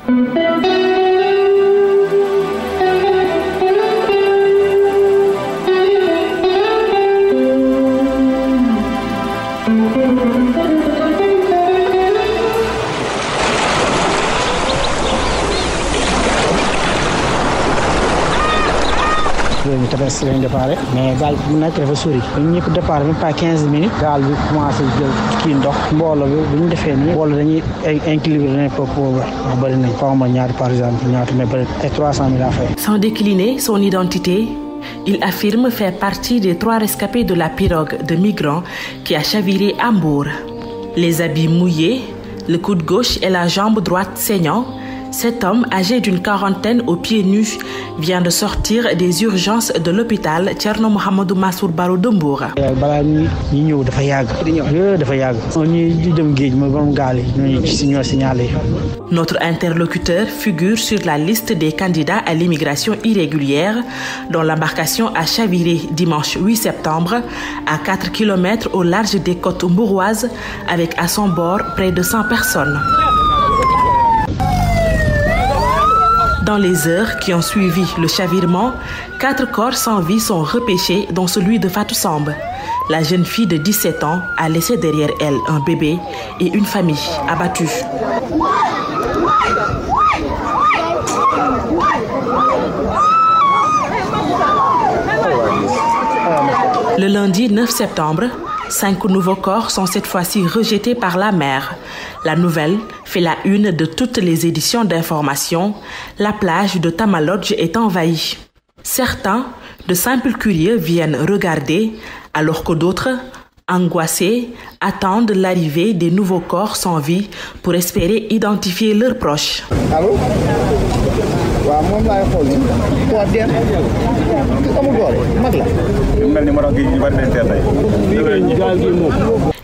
ñu traversé lañ départ mais gaal bu nekk dafa sori ñu ñëpp départ même pas 15 minutes gaal bi commencé jël kii ndox mbooloo bi bu ñu defee nii wala dañuy équilibre nañ ko boobu wax bëri nañ xaw ma ñaari par exemple ñaata mais bëri ay 300 000 affaires. Sans décliner son identité, il affirme faire partie des 3 rescapés de la pirogue de migrants qui a chaviré à Mbour. Les habits mouillés, le coude gauche et la jambe droite saignant, cet homme, âgé d'une quarantaine aux pieds nus, vient de sortir des urgences de l'hôpital Thierno Mohamedou Mansour Baro de Mbour. balaa ñuy ñëw dafa yàgg. dafa yàgg. ñuy di dem géej mooy borom gaal yi ñoo signalé. Notre interlocuteur figure sur la liste des candidats à l'immigration irrégulière dont l'embarcation a chaviré dimanche 8 septembre à 4 km au large des côtes mbouroises avec à son bord près de 100 personnes. Dans les heures qui ont suivi le chavirement, 4 corps sans vie sont repêchés, dont celui de Fatou Samb. La jeune fille de 17 ans a laissé derrière elle un bébé et une famille abattue. Le lundi 9 septembre, 5 nouveaux corps sont cette fois-ci rejetés par la mer. La nouvelle fait la une de toutes les éditions d'information. La plage de Tamalodge est envahie. Certains, de simples curieux, viennent regarder, alors que d'autres, angoissés, attendent l'arrivée des nouveaux corps sans vie pour espérer identifier leurs proches. Allô?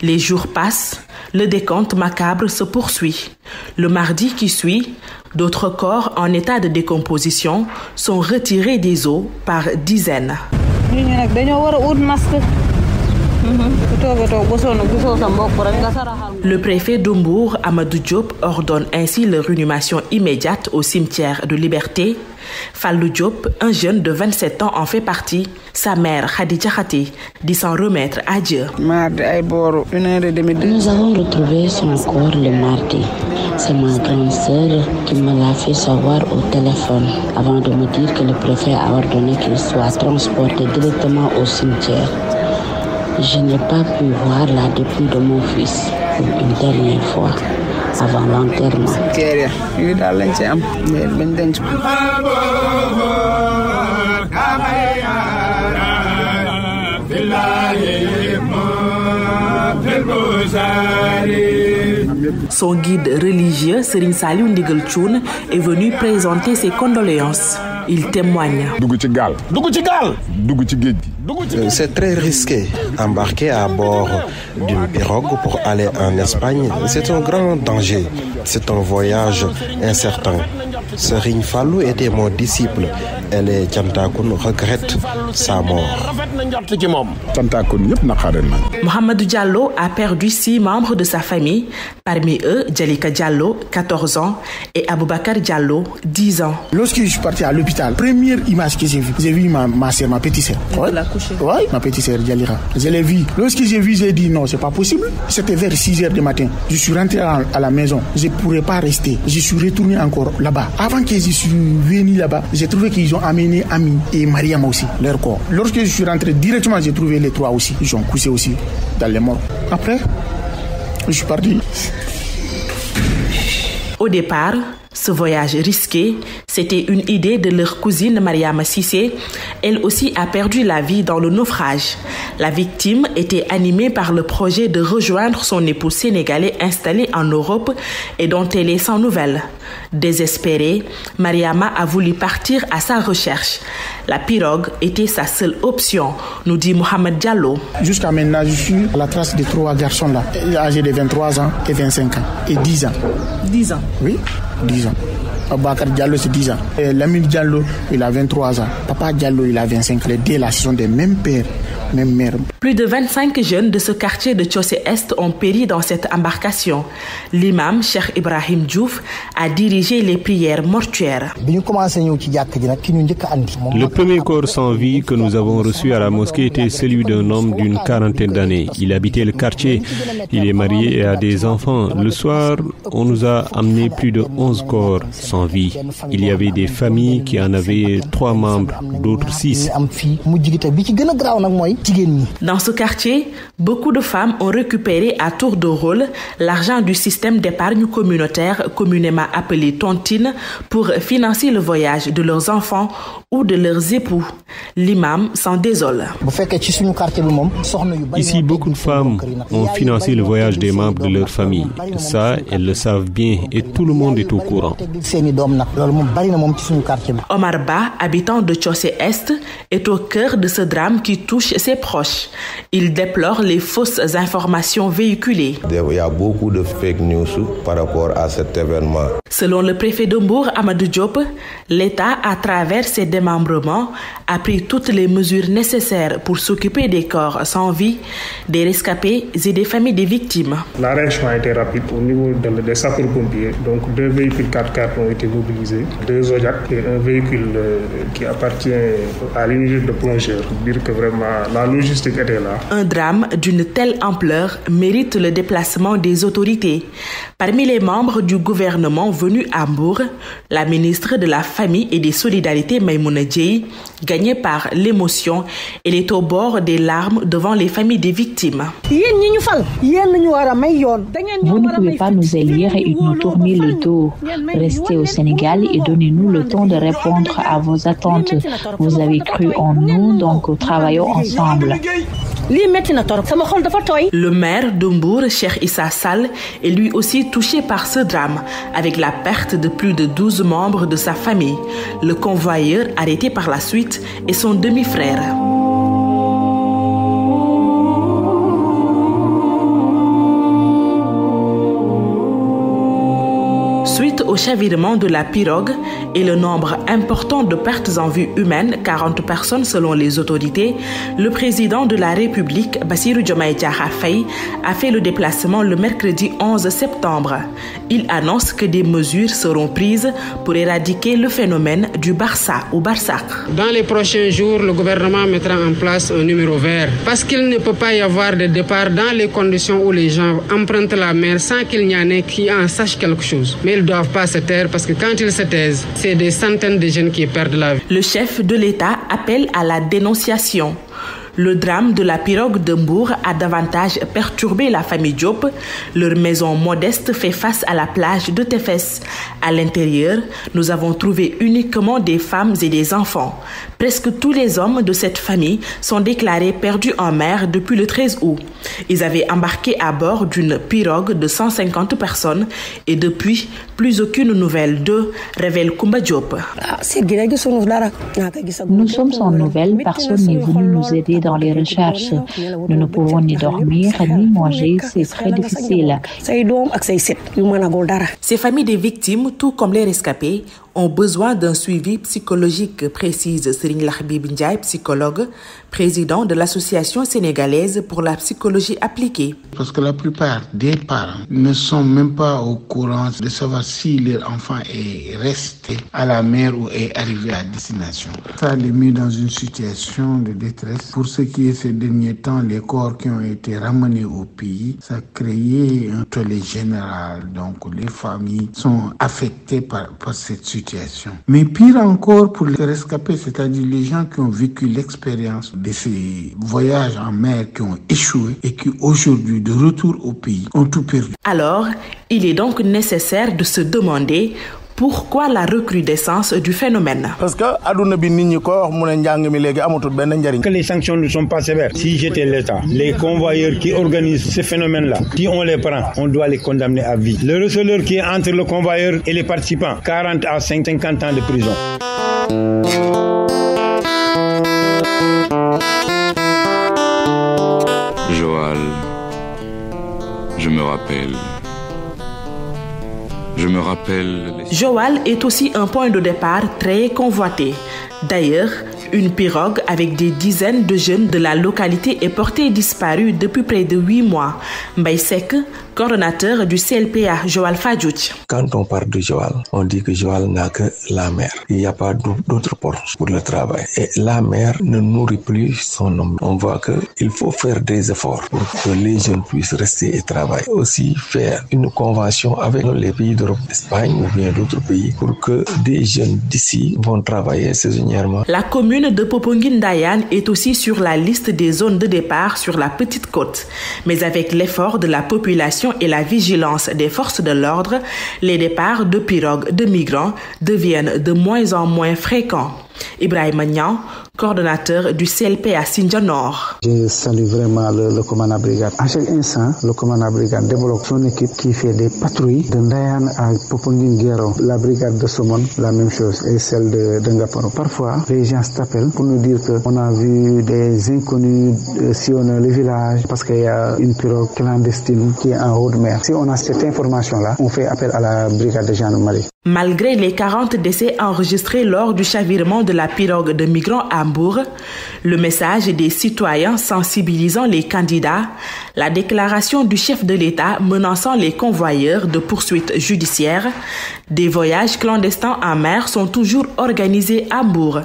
Les jours passent, le décompte macabre se poursuit. Le mardi qui suit, d'autres corps en état de décomposition sont retirés des eaux par dizaines. Le préfet de Mbour, Amadou Diop, ordonne ainsi leur inhumation immédiate au cimetière de Liberté. Fallou Diop, un jeune de 27 ans, en fait partie. Sa mère, Khadija Khati, dit s'en remettre à Dieu. Nous avons retrouvé son corps le mardi. C'est ma grande sœur qui me l'a fait savoir au téléphone avant de me dire que le préfet a ordonné qu'il soit transporté directement au cimetière. Je n'ai pas pu voir la dépouille de mon fils pour une dernière fois avant l'enterrement. Son guide religieux, Serigne Saliou Ndigal Thioune, est venu présenter ses condoléances. Il témoigne. C'est très risqué. Embarquer à bord d'une pirogue pour aller en Espagne, c'est un grand danger. C'est un voyage incertain. Serigne Fallou était mon disciple et les Thiantakoun regrettent sa mort. Mohamedou Diallo a perdu 6 membres de sa famille, parmi eux Djalika Diallo, 14 ans, et Aboubakar Diallo, 10 ans. Lorsque je suis parti à l'hôpital, première image que j'ai vue ma soeur, ma petite soeur. Oui, ma petite soeur Djalika. Je l'ai vue. Lorsque j'ai vu, j'ai dit non, c'est pas possible. C'était vers 6h du matin. Je suis rentré à la maison. Je ne pourrais pas rester. Je suis retourné encore là-bas. Avant que je suis venu là-bas, j'ai trouvé qu'ils ont amené Ami et Mariam aussi, leur corps. Lorsque je suis rentré directement, j'ai trouvé les 3 aussi. Ils ont couché aussi dans les morts. Après, je suis parti. Au départ, ce voyage risqué, c'était une idée de leur cousine Mariama Sissé. Elle aussi a perdu la vie dans le naufrage. La victime était animée par le projet de rejoindre son époux sénégalais installé en Europe et dont elle est sans nouvelles. Désespérée, Mariama a voulu partir à sa recherche. La pirogue était sa seule option, nous dit Mohamed Diallo. Jusqu'à maintenant, je suis à la trace de 3 garçons là, âgés de 23 ans et 25 ans et 10 ans. 10 ans? Oui, 10 ans. Abakar Diallo, c'est 10 ans. Et Lamine Diallo, il a 23 ans. Papa Diallo, il a 25 ans. Les deux là, ce sont des mêmes pères, même mères. Plus de 25 jeunes de ce quartier de Tchossé-Est ont péri dans cette embarcation. L'imam, Cheikh Ibrahim Diouf, a dirigé les prières mortuaires. Le premier corps sans vie que nous avons reçu à la mosquée était celui d'un homme d'une 40aine d'années. Il habitait le quartier, il est marié et a des enfants. Le soir, on nous a amené plus de 11 corps sans vie. Il y avait des familles qui en avaient 3 membres, d'autres 6. Dans ce quartier, beaucoup de femmes ont récupéré à tour de rôle l'argent du système d'épargne communautaire communément appelé tontine pour financer le voyage de leurs enfants ou de leurs époux. L'imam s'en désole. Ici, beaucoup de femmes ont financé le voyage des membres de leur famille. Ça, elles le savent bien et tout le monde est au courant. Omar Ba, habitant de Tchossé-Est, est au cœur de ce drame qui touche ses proches. Il déplore les fausses informations véhiculées. Il y a beaucoup de fake news par rapport à cet événement. Selon le préfet de Mbour, Amadou Diop, l'État, à travers ses démembrements, a pris toutes les mesures nécessaires pour s'occuper des corps sans vie, des rescapés et des familles des victimes. La réaction a été rapide au niveau des sapeurs-pompiers. Donc 2 véhicules 4x4 ont été mobilisés, 2 Zodiac et un véhicule qui appartient à l'unité de plongeurs. Pour dire que vraiment la logistique était là. Un drame d'une telle ampleur mérite le déplacement des autorités. Parmi les membres du gouvernement venus à Mbour, la ministre de la Famille et des Solidarités Maïmouna Dièye, gagnée par l'émotion, elle est au bord des larmes devant les familles des victimes. Vous ne pouvez pas nous élire et nous tourner le dos. Restez au Sénégal et donnez-nous le temps de répondre à vos attentes. Vous avez cru en nous, donc travaillons ensemble. Le maire de Mbour, Cheikh Issa Sall, est lui aussi touché par ce drame, avec la perte de plus de 12 membres de sa famille. Le convoyeur arrêté par la suite est son demi-frère. Suite au chavirement de la pirogue et le nombre important de pertes en vie humaine, 40 personnes selon les autorités, le président de la République, Bassirou Diomaye Diakhar Faye, a fait le déplacement le mercredi 11 septembre. Il annonce que des mesures seront prises pour éradiquer le phénomène du Barça ou Barsak. Dans les prochains jours, le gouvernement mettra en place un numéro vert parce qu'il ne peut pas y avoir de départ dans les conditions où les gens empruntent la mer sans qu'il n'y en ait qui en sache quelque chose. Mais ils ne doivent pas se taire parce que quand ils se taisent, c'est des centaines de jeunes qui perdent la vie. Le chef de l'État appelle à la dénonciation. Le drame de la pirogue de Mbour a davantage perturbé la famille Diop. Leur maison modeste fait face à la plage de Tefes. À l'intérieur, nous avons trouvé uniquement des femmes et des enfants. Presque tous les hommes de cette famille sont déclarés perdus en mer depuis le 13 août. Ils avaient embarqué à bord d'une pirogue de 150 personnes et depuis, plus aucune nouvelle d'eux, révèle Koumba Diop. Nous sommes sans nouvelles, personne n'est venu nous aider dans les recherches. Nous ne pouvons ni dormir ni manger, c'est très difficile. Ces familles des victimes, tout comme les rescapés, ont besoin d'un suivi psychologique, précise Serigne Lahbib Ndiaye, psychologue, président de l'Association sénégalaise pour la psychologie appliquée. Parce que la plupart des parents ne sont même pas au courant de savoir si leur enfant est resté à la mer ou est arrivé à destination. Ça les met dans une situation de détresse. Pour ce qui est ces derniers temps, les corps qui ont été ramenés au pays, ça a créé un tollé général. Donc les familles sont affectées par cette situation. Mais pire encore pour les rescapés, c'est-à-dire les gens qui ont vécu l'expérience de ces voyages en mer qui ont échoué et qui aujourd'hui, de retour au pays, ont tout perdu. Alors, il est donc nécessaire de se demander pourquoi la recrudescence du phénomène. Que les sanctions ne sont pas sévères. Si j'étais l'État, les convoyeurs qui organisent ce phénomène-là, si on les prend, on doit les condamner à vie. Le receleur qui est entre le convoyeur et les participants, 40 à 50 ans de prison. Je me rappelle. Joal est aussi un point de départ très convoité. D'ailleurs, une pirogue avec des dizaines de jeunes de la localité est portée disparue depuis près de 8 mois. Mbaye Seck, coordonnateur du CLPA Joal Fadiouth. Quand on parle de Joal, on dit que Joal n'a que la mer. Il n'y a pas d'autre porte pour le travail. Et la mer ne nourrit plus son homme. On voit qu'il faut faire des efforts pour que les jeunes puissent rester et travailler. Aussi faire une convention avec les pays d'Europe, d'Espagne ou bien d'autres pays pour que des jeunes d'ici vont travailler saisonnièrement. La commune de Popenguine-Ndayane est aussi sur la liste des zones de départ sur la petite côte. Mais avec l'effort de la population et la vigilance des forces de l'ordre, les départs de pirogues de migrants deviennent de moins en moins fréquents. Ibrahim Niang, coordonnateur du CLPA Sindia Nord. Je salue vraiment le commandant brigade. À chaque instant, le commandant brigade développe son équipe qui fait des patrouilles de Ndayane à Popenguine-Guéro. La brigade de Somone, la même chose, et celle de Ngaparo. Parfois, les gens s'appellent pour nous dire qu'on a vu des inconnus sillonner le village parce qu'il y a une pirogue clandestine qui est en haute mer. Si on a cette information-là, on fait appel à la brigade de gendarmerie. Malgré les 40 décès enregistrés lors du chavirement de la pirogue de migrants à Hambourg, le message des citoyens sensibilisant les candidats, la déclaration du chef de l'État menaçant les convoyeurs de poursuites judiciaires, des voyages clandestins en mer sont toujours organisés à Hambourg.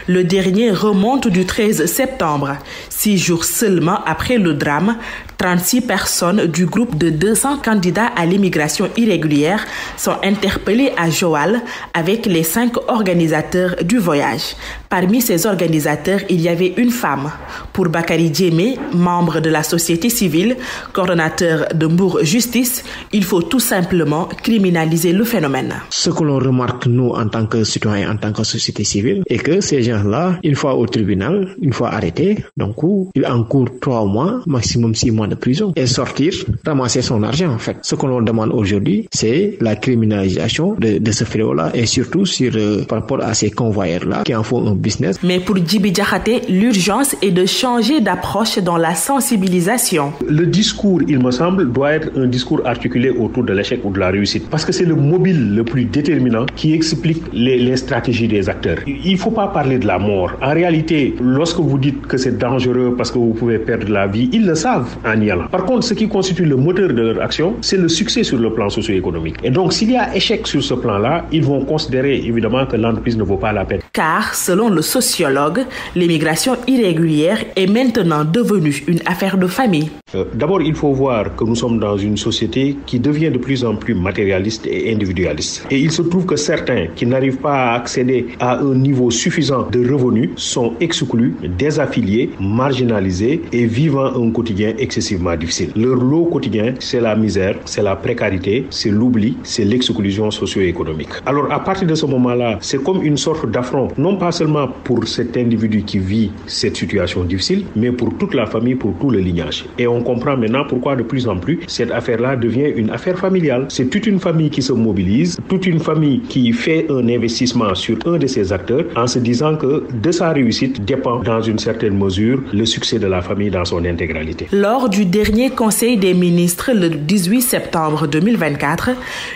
Le dernier remonte du 13 septembre. 6 jours seulement après le drame, 36 personnes du groupe de 200 candidats à l'immigration irrégulière sont interpellées à Joal avec les 5 organisateurs du voyage. Parmi ces organisateurs, il y avait une femme. Pour Bakary Djemé, membre de la société civile, coordonnateur de Mbour Justice, il faut tout simplement criminaliser le phénomène. Ce que l'on remarque, nous, en tant que citoyens, en tant que société civile, est que ces gens-là, une fois au tribunal, une fois arrêtés, donc ils encourent 3 mois, maximum 6 mois de prison et sortir, ramasser son argent en fait. Ce que l'on demande aujourd'hui, c'est la criminalisation de ce fléau-là et surtout par rapport à ces convoyeurs-là qui en font un business. Mais pour Djibi Diakhaté, l'urgence est de changer d'approche dans la sensibilisation. Le discours, il me semble, doit être un discours articulé autour de l'échec ou de la réussite parce que c'est le mobile le plus déterminant qui explique les stratégies des acteurs. Il ne faut pas parler de la mort. En réalité, lorsque vous dites que c'est dangereux parce que vous pouvez perdre la vie, ils le savent en y allant. Par contre, ce qui constitue le moteur de leur action, c'est le succès sur le plan socio-économique. Et donc, s'il y a échec sur ce plan-là, ils vont considérer évidemment que l'entreprise ne vaut pas la peine. Car, selon le sociologue, l'immigration irrégulière est maintenant devenue une affaire de famille. D'abord, il faut voir que nous sommes dans une société qui devient de plus en plus matérialiste et individualiste. Et il se trouve que certains qui n'arrivent pas à accéder à un niveau suffisant de revenus sont exclus, désaffiliés, marginalisés et vivant un quotidien excessivement difficile. Leur lot quotidien, c'est la misère, c'est la précarité, c'est l'oubli, c'est l'exclusion socio-économique. Alors, à partir de ce moment-là, c'est comme une sorte d'affront, non pas seulement pour cet individu qui vit cette situation difficile, mais pour toute la famille, pour tout le lignage. Et on comprend maintenant pourquoi de plus en plus cette affaire-là devient une affaire familiale. C'est toute une famille qui se mobilise, toute une famille qui fait un investissement sur un de ces acteurs en se disant que de sa réussite dépend dans une certaine mesure le succès de la famille dans son intégralité. Lors du dernier Conseil des ministres le 18 septembre 2024,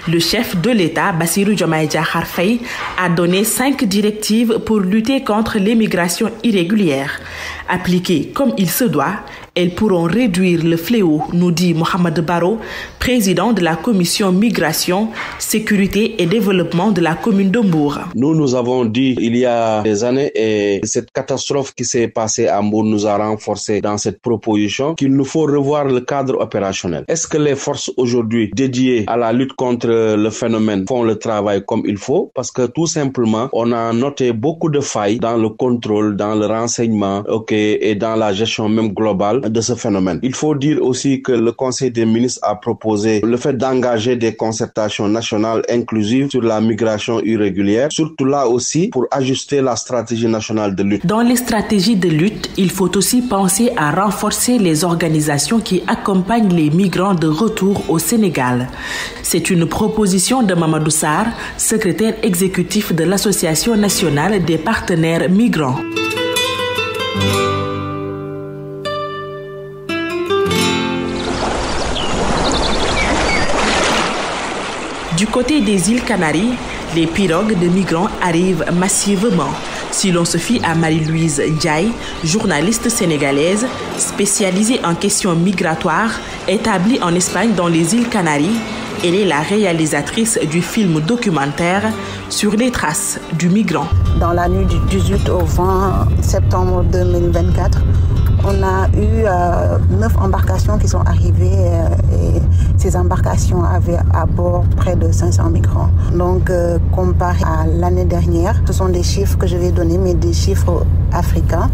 le chef de l'État, Bassirou Diomaye Diakhar Faye, a donné 5 directives pour lutter contre l'immigration irrégulière. Appliquées comme il se doit, elles pourront réduire le fléau, nous dit Mohamed Baro, président de la commission migration, sécurité et développement de la commune de Mbour. Nous avons dit il y a des années et cette catastrophe qui s'est passée à Mbour nous a renforcé dans cette proposition qu'il nous faut revoir le cadre opérationnel. Est-ce que les forces aujourd'hui dédiées à la lutte contre le phénomène font le travail comme il faut? Parce que tout simplement, on a noté beaucoup de failles dans le contrôle, dans le renseignement, et dans la gestion même globale de ce phénomène. Il faut dire aussi que le Conseil des ministres a proposé le fait d'engager des concertations nationales inclusives sur la migration irrégulière, surtout là aussi pour ajuster la stratégie nationale de lutte. Dans les stratégies de lutte, il faut aussi penser à renforcer les organisations qui accompagnent les migrants de retour au Sénégal. C'est une proposition de Mamadou Sarr, secrétaire exécutif de l'Association nationale des partenaires migrants. Du côté des îles Canaries, les pirogues de migrants arrivent massivement. Si l'on se fie à Marie-Louise Ndiaye, journaliste sénégalaise spécialisée en questions migratoires, établie en Espagne dans les îles Canaries, elle est la réalisatrice du film documentaire sur les traces du migrant. Dans la nuit du 18 au 20 septembre 2024, on a eu 9 embarcations qui sont arrivées et ces embarcations avaient à bord près de 500 migrants. Donc, comparé à l'année dernière, ce sont des chiffres que je vais donner, mais des chiffres africains,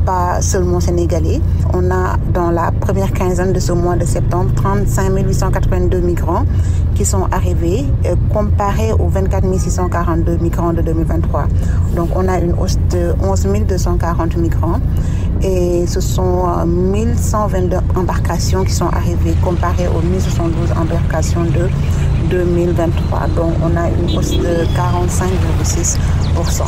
pas seulement sénégalais. On a, dans la première quinzaine de ce mois de septembre, 35 882 migrants qui sont arrivés, comparé aux 24 642 migrants de 2023. Donc, on a une hausse de 11 240 migrants. Et ce sont 1122 embarcations qui sont arrivées comparées aux 1072 embarcations de 2023. Donc on a une hausse de 45,6%.